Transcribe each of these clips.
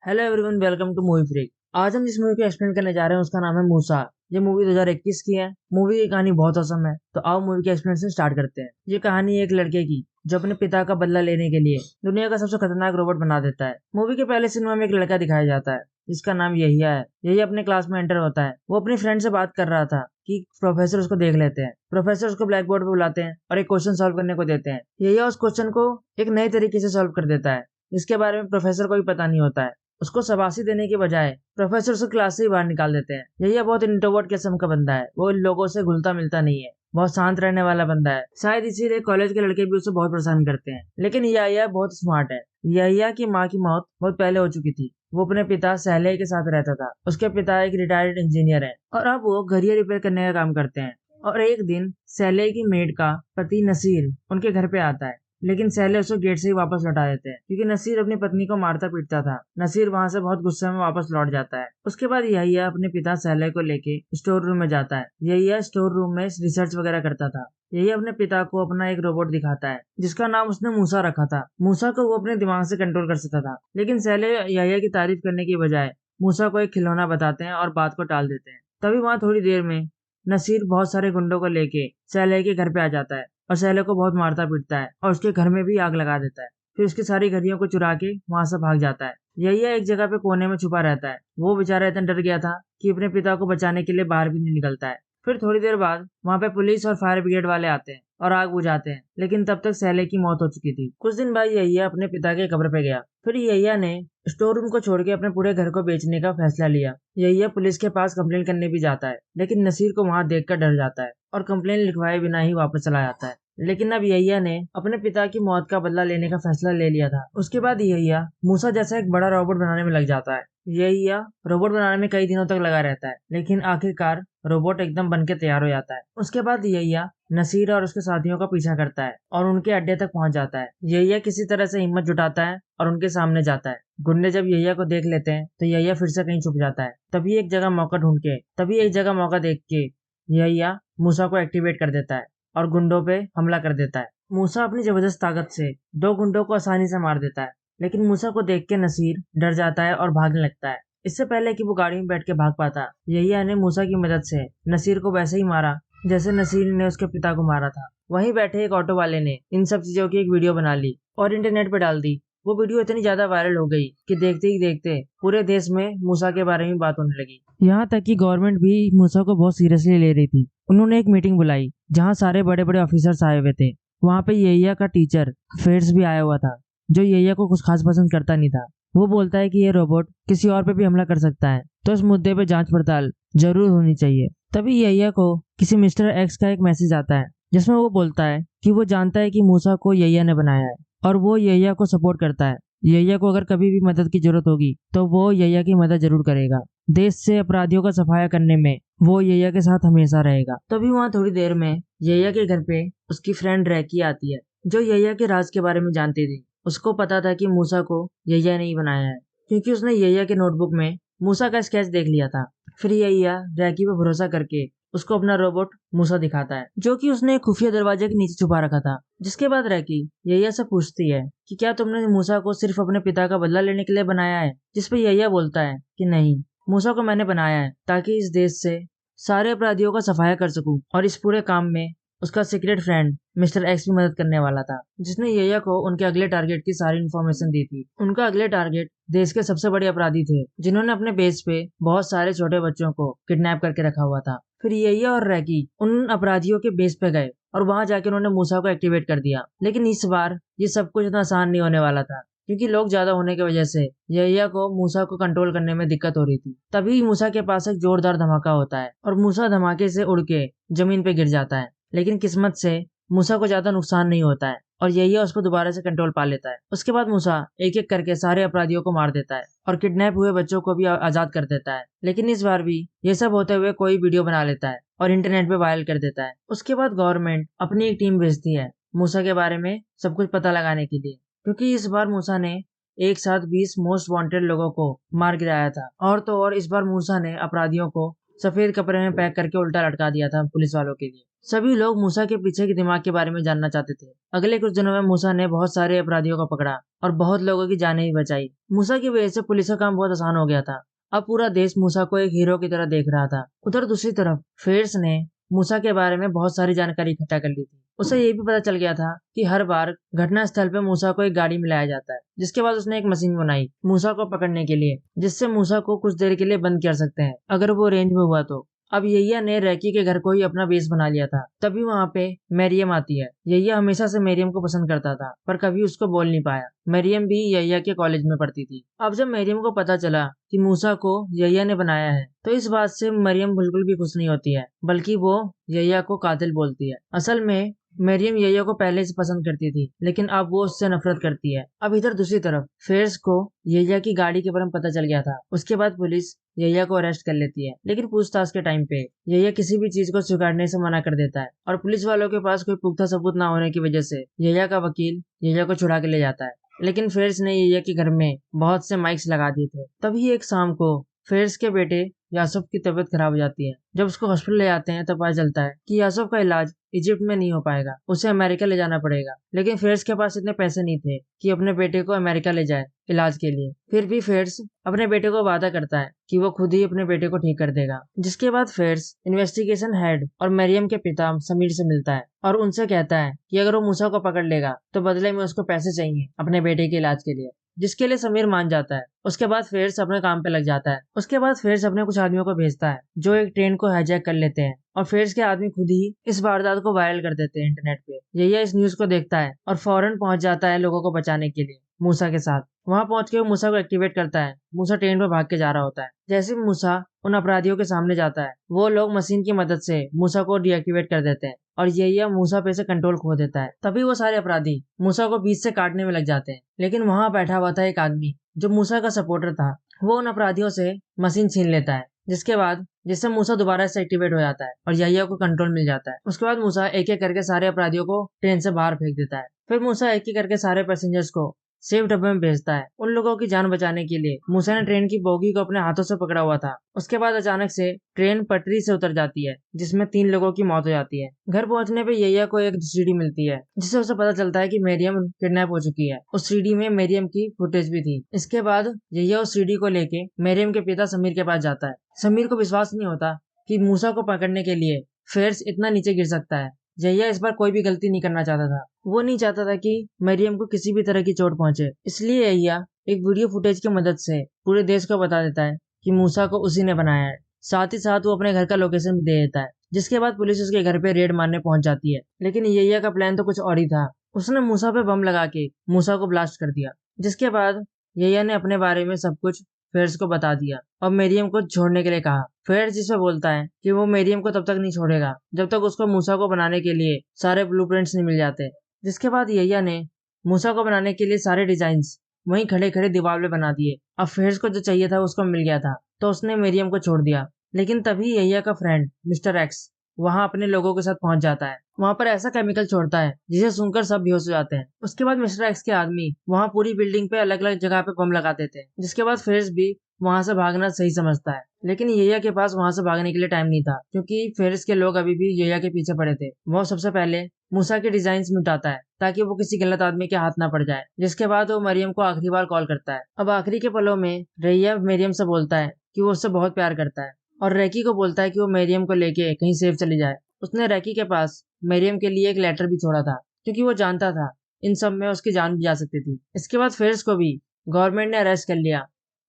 Hello everyone, welcome to movie freak. आज हम जिस मूवी को एक्सप्लेन करने जा रहे हैं उसका नाम है मूसा। ये मूवी 2021 की है। मूवी की कहानी बहुत औसम है, तो आओ मूवी के एक्सप्लेनेशन स्टार्ट करते हैं। ये कहानी है एक लड़के की जो अपने पिता का बदला लेने के लिए दुनिया का सबसे खतरनाक रोबोट बना देता है। मूवी के पहले सिनेमा में एक लड़का दिखाया जाता है जिसका नाम यहिया है। यही अपने क्लास में एंटर होता है। वो अपनी फ्रेंड से बात कर रहा था कि प्रोफेसर उसको देख लेते हैं। प्रोफेसर उसको ब्लैक बोर्ड पे बुलाते हैं और एक क्वेश्चन सॉल्व करने को देते हैं। यहिया उस क्वेश्चन को एक नए तरीके से सॉल्व कर देता है, इसके बारे में प्रोफेसर को भी पता नहीं होता है। उसको शाबाशी देने के बजाय प्रोफेसर उसको क्लास से ही बाहर निकाल देते हैं। यही बहुत इंट्रोवर्ट किस्म का बंदा है। वो इन लोगों से घुलता मिलता नहीं है, बहुत शांत रहने वाला बंदा है। शायद इसीलिए कॉलेज के लड़के भी उसे बहुत परेशान करते हैं। लेकिन यहिया बहुत स्मार्ट है। यहिया की माँ की मौत बहुत पहले हो चुकी थी। वो अपने पिता सहले के साथ रहता था। उसके पिता एक रिटायर्ड इंजीनियर है और अब वो घड़ियां रिपेयर करने का काम करते हैं। और एक दिन सहले की मेड का पति नसीर उनके घर पे आता है, लेकिन सहले उसको गेट से ही वापस लौटा देते हैं क्योंकि नसीर अपनी पत्नी को मारता पीटता था। नसीर वहां से बहुत गुस्से में वापस लौट जाता है। उसके बाद यहिया अपने पिता सहले को लेके स्टोर रूम में जाता है। यहिया स्टोर रूम में रिसर्च वगैरह करता था। यही अपने पिता को अपना एक रोबोट दिखाता है जिसका नाम उसने मूसा रखा था। मूसा को वो अपने दिमाग से कंट्रोल कर सकता था, लेकिन सहले यहिया की तारीफ करने की बजाय मूसा को एक खिलौना बताते हैं और बात को टाल देते हैं। तभी वहां थोड़ी देर में नसीर बहुत सारे गुंडों को लेके सहले के घर पे आ जाता है और सहले को बहुत मारता पीटता है और उसके घर में भी आग लगा देता है। फिर उसकी सारी घड़ियों को चुरा के वहां से भाग जाता है। यही एक जगह पे कोने में छुपा रहता है। वो बेचारा इतना डर गया था कि अपने पिता को बचाने के लिए बाहर भी नहीं निकलता है। फिर थोड़ी देर बाद वहां पे पुलिस और फायर ब्रिगेड वाले आते हैं और आग बुझाते हैं, लेकिन तब तक सहले की मौत हो चुकी थी। कुछ दिन बाद यहिया अपने पिता के कब्र पे गया। फिर यहिया ने स्टोर रूम को छोड़ के अपने पूरे घर को बेचने का फैसला लिया। यहिया पुलिस के पास कंप्लेन करने भी जाता है, लेकिन नसीर को वहां देखकर डर जाता है और कंप्लेन लिखवाए बिना ही वापस चला जाता है। लेकिन अब यहिया ने अपने पिता की मौत का बदला लेने का फैसला ले लिया था। उसके बाद यहिया मूसा जैसा एक बड़ा रोबोट बनाने में लग जाता है। यहिया रोबोट बनाने में कई दिनों तक लगा रहता है, लेकिन आखिरकार रोबोट एकदम बन के तैयार हो जाता है। उसके बाद यहिया नसीर और उसके साथियों का पीछा करता है और उनके अड्डे तक पहुंच जाता है। यहिया किसी तरह से हिम्मत जुटाता है और उनके सामने जाता है। गुंडे जब यहिया को देख लेते हैं तो यहिया फिर से कहीं छुप जाता है। तभी एक जगह मौका देख के यहिया मूसा को एक्टिवेट कर देता है और गुंडों पे हमला कर देता है। मूसा अपनी जबरदस्त ताकत से दो गुंडों को आसानी से मार देता है, लेकिन मूसा को देख के नसीर डर जाता है और भागने लगता है। इससे पहले कि वो गाड़ी में बैठ के भाग पाता, यहिया ने मूसा की मदद से नसीर को वैसे ही मारा जैसे नसीर ने उसके पिता को मारा था। वहीं बैठे एक ऑटो वाले ने इन सब चीजों की एक वीडियो बना ली और इंटरनेट पे डाल दी। वो वीडियो इतनी ज्यादा वायरल हो गई कि देखते ही देखते पूरे देश में मूसा के बारे में बात होने लगी। यहाँ तक कि गवर्नमेंट भी मूसा को बहुत सीरियसली ले रही थी। उन्होंने एक मीटिंग बुलाई जहाँ सारे बड़े बड़े ऑफिसर्स आए हुए थे। वहाँ पे यहिया का टीचर फेड्स भी आया हुआ था, जो यहिया को कुछ खास पसंद करता नहीं था। वो बोलता है कि ये रोबोट किसी और पे भी हमला कर सकता है, तो इस मुद्दे पे जांच पड़ताल जरूर होनी चाहिए। तभी यहिया को किसी मिस्टर एक्स का एक मैसेज आता है जिसमें वो बोलता है कि वो जानता है कि मूसा को यहिया ने बनाया है और वो यहिया को सपोर्ट करता है। यहिया को अगर कभी भी मदद की जरूरत होगी तो वो यहिया की मदद जरूर करेगा। देश से अपराधियों का सफाया करने में वो यहिया के साथ हमेशा रहेगा। तभी वहाँ थोड़ी देर में यहिया के घर पे उसकी फ्रेंड रैकी आती है, जो यहिया के राज के बारे में जानती थी। उसको पता था कि मूसा को यहिया ने ही बनाया है, क्योंकि उसने यहिया के नोटबुक में मूसा का स्केच देख लिया था। फिर यहिया रैकी पे भरोसा करके उसको अपना रोबोट मूसा दिखाता है, जो कि उसने एक खुफिया दरवाजे के नीचे छुपा रखा था। जिसके बाद रैकी यहिया से पूछती है कि क्या तुमने मूसा को सिर्फ अपने पिता का बदला लेने के लिए बनाया है। जिस पे यहिया बोलता है कि नहीं, मूसा को मैंने बनाया है ताकि इस देश से सारे अपराधियों का सफाया कर सकूं, और इस पूरे काम में उसका सीक्रेट फ्रेंड मिस्टर एक्स भी मदद करने वाला था, जिसने यहिया को उनके अगले टारगेट की सारी इन्फॉर्मेशन दी थी। उनका अगले टारगेट देश के सबसे बड़े अपराधी थे, जिन्होंने अपने बेस पे बहुत सारे छोटे बच्चों को किडनैप करके रखा हुआ था। फिर यहिया और रैकी उन अपराधियों के बेस पे गए और वहां जाके उन्होंने मूसा को एक्टिवेट कर दिया। लेकिन इस बार ये सब कुछ इतना आसान नहीं होने वाला था, क्योंकि लोग ज्यादा होने की वजह से यहिया को मूसा को कंट्रोल करने में दिक्कत हो रही थी। तभी मूसा के पास एक जोरदार धमाका होता है और मूसा धमाके से उड़ के जमीन पे गिर जाता है। लेकिन किस्मत से मूसा को ज्यादा नुकसान नहीं होता है और यहिया उस पर दोबारा से कंट्रोल पा लेता है। उसके बाद मूसा एक एक करके सारे अपराधियों को मार देता है और किडनैप हुए बच्चों को भी आजाद कर देता है। लेकिन इस बार भी ये सब होते हुए कोई वीडियो बना लेता है और इंटरनेट पे वायरल कर देता है। उसके बाद गवर्नमेंट अपनी एक टीम भेजती है मूसा के बारे में सब कुछ पता लगाने के लिए, क्योंकि इस बार मूसा ने एक साथ 20 मोस्ट वांटेड लोगों को मार गिराया था। और तो और इस बार मूसा ने अपराधियों को सफेद कपड़े में पैक करके उल्टा लटका दिया था पुलिस वालों के लिए। सभी लोग मूसा के पीछे के दिमाग के बारे में जानना चाहते थे। अगले कुछ दिनों में मूसा ने बहुत सारे अपराधियों को पकड़ा और बहुत लोगों की जानें भी बचाई। मूसा की वजह से पुलिस का काम बहुत आसान हो गया था। अब पूरा देश मूसा को एक हीरो की तरह देख रहा था। उधर दूसरी तरफ फेर्स ने मूसा के बारे में बहुत सारी जानकारी इकट्ठा कर ली थी। उसे ये भी पता चल गया था कि हर बार घटना स्थल पे मूसा को एक गाड़ी में लाया जाता है, जिसके बाद उसने एक मशीन बनाई मूसा को पकड़ने के लिए, जिससे मूसा को कुछ देर के लिए बंद कर सकते हैं अगर वो रेंज में हुआ तो। अब यैया ने रैकी के घर को ही अपना बेस बना लिया था। तभी वहाँ पे मरियम आती है। यैया हमेशा से मरियम को पसंद करता था, पर कभी उसको बोल नहीं पाया। मरियम भी यैया के कॉलेज में पढ़ती थी। अब जब मरियम को पता चला कि मूसा को यैया ने बनाया है, तो इस बात से मरियम बिल्कुल भी खुश नहीं होती है, बल्कि वो यैया को कातिल बोलती है। असल में मरियम यैया को पहले से पसंद करती थी, लेकिन अब वो उससे नफरत करती है। अब इधर दूसरी तरफ फेर्स को यैया की गाड़ी के बारे में पता चल गया था। उसके बाद पुलिस यैया को अरेस्ट कर लेती है, लेकिन पूछताछ के टाइम पे यैया किसी भी चीज को स्वीकारने से मना कर देता है और पुलिस वालों के पास कोई पुख्ता सबूत ना होने की वजह से यैया का वकील यैया को छुड़ा के ले जाता है। लेकिन फेर्स ने यैया के घर में बहुत से माइक्स लगा दिए थे। तभी एक शाम को फेर्स के बेटे यासूफ की तबीयत खराब हो जाती है। जब उसको हॉस्पिटल ले जाते हैं तब पता चलता है कि यासूफ का इलाज इजिप्ट में नहीं हो पाएगा, उसे अमेरिका ले जाना पड़ेगा। लेकिन फेर्स के पास इतने पैसे नहीं थे कि अपने बेटे को अमेरिका ले जाए इलाज के लिए। फिर भी फेर्स अपने बेटे को वादा करता है कि वो खुद ही अपने बेटे को ठीक कर देगा। जिसके बाद फेर्स इन्वेस्टिगेशन हेड और मरियम के पिता समीर से मिलता है और उनसे कहता है कि अगर वो मूसा को पकड़ लेगा तो बदले में उसको पैसे चाहिए अपने बेटे के इलाज के लिए, जिसके लिए समीर मान जाता है। उसके बाद फेर्स अपने काम पे लग जाता है। उसके बाद फेर्स अपने कुछ आदमियों को भेजता है जो एक ट्रेन को हाईजैक कर लेते हैं और फेर्स के आदमी खुद ही इस वारदात को वायरल कर देते हैं इंटरनेट पे। यैया इस न्यूज को देखता है और फौरन पहुंच जाता है लोगों को बचाने के लिए मूसा के साथ। वहां पहुंच के वो मूसा को एक्टिवेट करता है। मूसा ट्रेन पर भाग के जा रहा होता है। जैसे ही मूसा उन अपराधियों के सामने जाता है, वो लोग मशीन की मदद से मूसा को डीएक्टिवेट कर देते हैं और यैया मूसा पे से कंट्रोल खो देता है। तभी वो सारे अपराधी मूसा को बीच से काटने में लग जाते हैं, लेकिन वहां बैठा हुआ था एक आदमी जो मूसा का सपोर्टर था। वो उन अपराधियों से मशीन छीन लेता है, जिससे मूसा दोबारा से एक्टिवेट हो जाता है और यैया को कंट्रोल मिल जाता है। उसके बाद मूसा एक एक करके सारे अपराधियों को ट्रेन से बाहर फेंक देता है। फिर मूसा एक एक करके सारे पैसेंजर्स को सेफ डब्बे में भेजता है। उन लोगों की जान बचाने के लिए मूसा ने ट्रेन की बोगी को अपने हाथों से पकड़ा हुआ था। उसके बाद अचानक से ट्रेन पटरी से उतर जाती है, जिसमें 3 लोगों की मौत हो जाती है। घर पहुंचने पे यैया को एक सीडी मिलती है, जिससे उसे पता चलता है कि मरियम किडनैप हो चुकी है। उस सीडी में मरियम की फुटेज भी थी। इसके बाद यैया उस सीडी को लेके मरियम के पिता समीर के पास जाता है। समीर को विश्वास नहीं होता कि मूसा को पकड़ने के लिए फेर्स इतना नीचे गिर सकता है। यैया इस बार कोई भी गलती नहीं करना चाहता था। वो नहीं चाहता था कि मरियम को किसी भी तरह की चोट पहुंचे। इसलिए यैया एक वीडियो फुटेज की मदद से पूरे देश को बता देता है कि मूसा को उसी ने बनाया है। साथ ही साथ वो अपने घर का लोकेशन भी दे देता है, जिसके बाद पुलिस उसके घर पे रेड मारने पहुंच जाती है। लेकिन यैया का प्लान तो कुछ और ही था। उसने मूसा पे बम लगा के मूसा को ब्लास्ट कर दिया। जिसके बाद यैया ने अपने बारे में सब कुछ फेर्स को बता दिया और मरियम को छोड़ने के लिए कहा। फेर्स जिसमें बोलता है कि वो मरियम को तब तक नहीं छोड़ेगा जब तक उसको मूसा को बनाने के लिए सारे ब्लूप्रिंट्स नहीं मिल जाते। जिसके बाद यैया ने मूसा को बनाने के लिए सारे डिजाइन्स वहीं खड़े खड़े दीवार पे बना दिए। अब फेर्स को जो चाहिए था उसको मिल गया था, तो उसने मरियम को छोड़ दिया। लेकिन तभी यैया का फ्रेंड मिस्टर एक्स वहां अपने लोगों के साथ पहुंच जाता है। वहां पर ऐसा केमिकल छोड़ता है जिसे सुनकर सब बेहोश हो जाते हैं। उसके बाद मिस्टर एक्स के आदमी वहां पूरी बिल्डिंग पे अलग अलग जगह पे बम लगा देते हैं। जिसके बाद फेर्स भी वहां से भागना सही समझता है। लेकिन यैया के पास वहां से भागने के लिए टाइम नहीं था, क्योंकि फेरिस के लोग अभी भी यैया के पीछे पड़े थे। वो सबसे पहले मूसा के डिजाइन मिटाता है ताकि वो किसी गलत आदमी के हाथ ना पड़ जाए। जिसके बाद वो मरियम को आखिरी बार कॉल करता है। अब आखिरी के पलों में रैया मरियम से बोलता है कि वो उससे बहुत प्यार करता है और रैकी को बोलता है कि वो मरियम को लेके कहीं सेफ चली जाए। उसने रैकी के पास मरियम के लिए एक लेटर भी छोड़ा था, क्योंकि वो जानता था इन सब में उसकी जान भी जा सकती थी। इसके बाद फेरिस को भी गवर्नमेंट ने अरेस्ट कर लिया,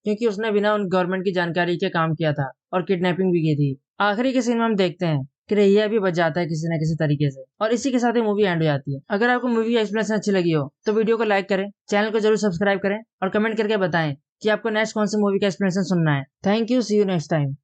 क्योंकि उसने बिना उन गवर्नमेंट की जानकारी के काम किया था और किडनैपिंग भी की थी। आखिरी के सीन में हम देखते हैं कि रैया भी बच जाता है किसी न किसी तरीके से, और इसी के साथ ही मूवी एंड हो जाती है। अगर आपको मूवी एक्सप्लेनेशन अच्छी लगी हो तो वीडियो को लाइक करें, चैनल को जरूर सब्सक्राइब करें और कमेंट करके बताएं कि आपको नेक्स्ट कौन सी मूवी का एक्सप्लेनेशन सुनना है। Thank you, see you next time.